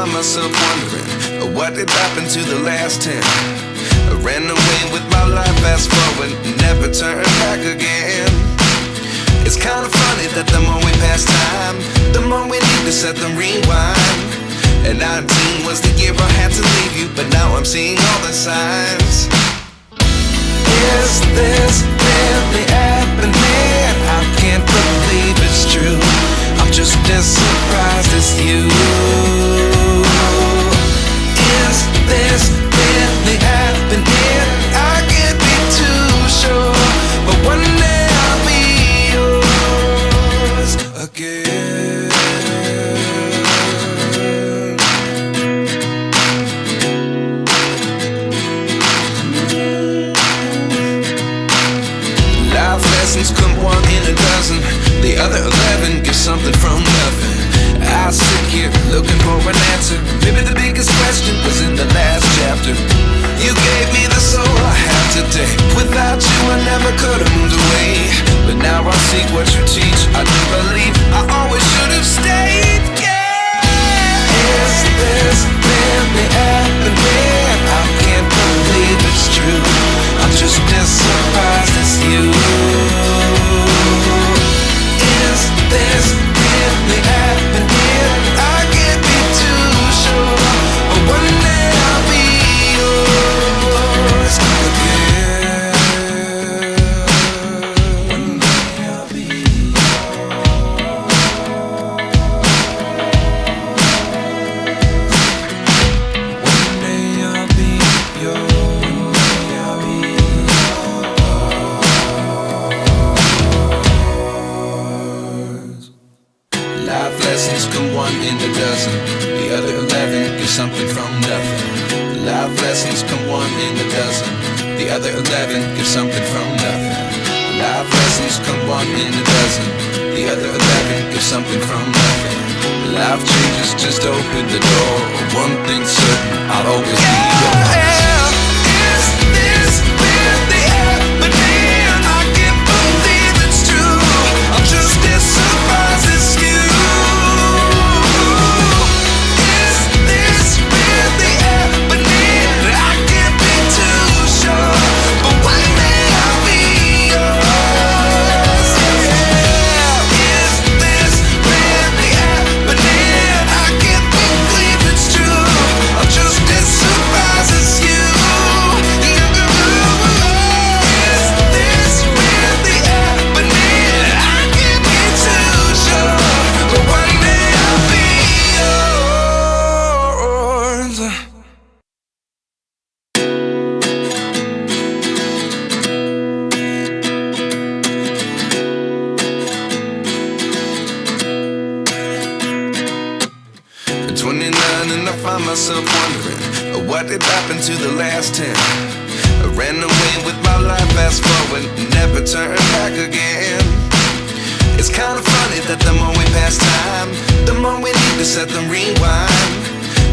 find myself wondering, what did happen to the last 10? I ran away with my life, fast forward, never turn back again. It's kind of funny that the more we pass time, the more we need to set them rewind. And 19 was the year I had to leave you, but now I'm seeing all the signs. Is this really happening? I can't believe it's true. I'm just as surprised as you. Is this really happening? I can't be too sure, but one day I'll be yours again. Life lessons come one in a dozen. The other 11 get something from nothing. I sit here looking for an answer. Maybe the biggest question was in the last chapter. You gave me the soul I have today. Without you I never could have moved away. But now I see what you teach. I do believe I always should have stayed. Yeah. Is this really happening? I can't believe it's true. I'm just as surprised as you. Is this really happening? I can't be too sure, but one day I'll be yours again. One day I'll be yours. One day I'll be yours. Life lessons come one in a dozen. The other 11 get something from nothing. Life lessons come one in a dozen. The other 11 get something from nothing. Life lessons come one in a dozen. The other 11 get something from nothing. Life changes just open the door. One thing's certain, I'll always be yours. Is this really happening? I can't believe it's true. I'm just as surprised as you. And I find myself wondering, what did happen to the last 10? I ran away with my life, fast forward, never turn back again. It's kind of funny that the more we pass time, the more we need to set them rewind.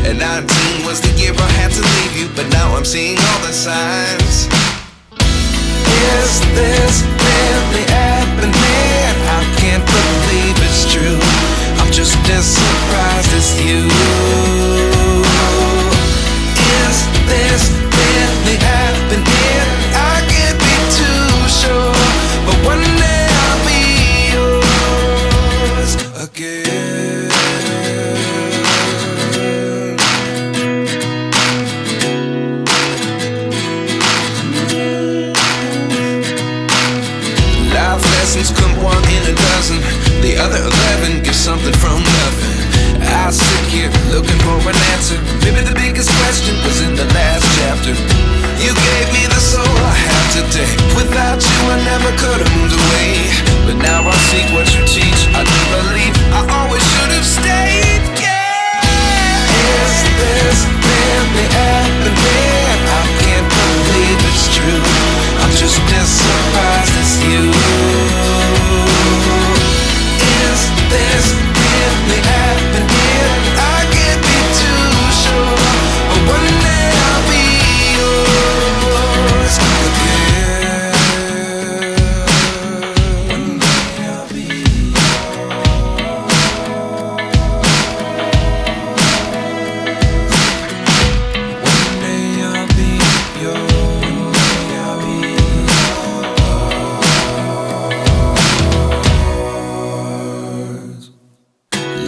And 19 was the year I had to leave you, but now I'm seeing all the signs. Is this really happening? I can't believe it's true. I'm just as surprised as you. Is this really happening? I can't be too sure, but one day I'll be yours again. Life lessons come one in a dozen. The other 11 get something from nothing. I sit here looking for an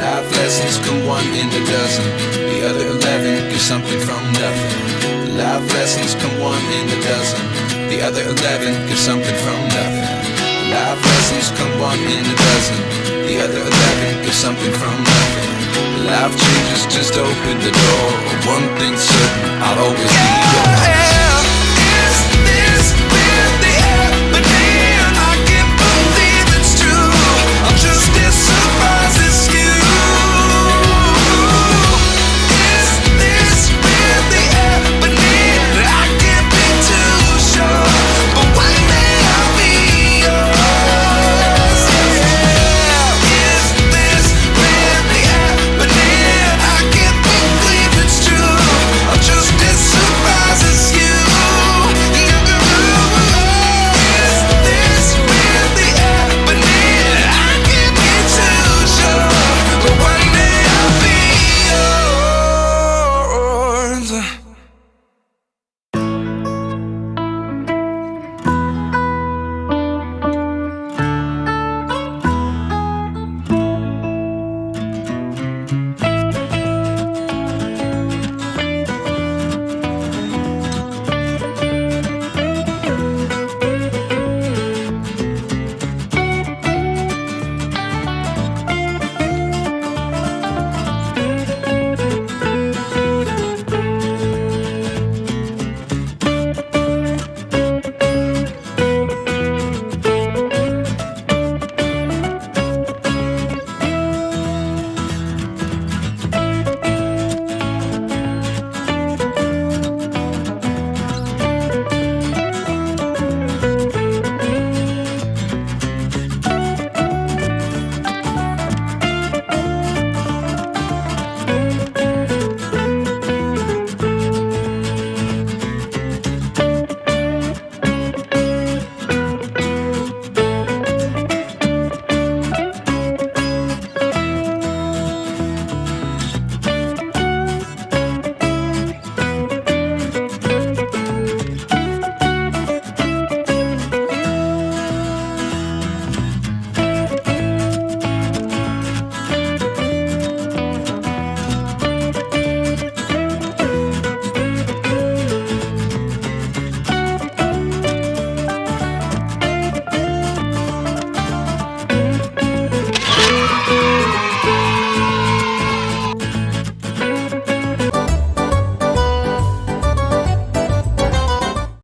Life lessons come one in a dozen. The other 11 get something from nothing. Life lessons come one in a dozen. The other 11 get something from nothing. Life lessons come one in a dozen. The other 11 get something from nothing. Life changes, just open the door. One thing's certain, I'll always be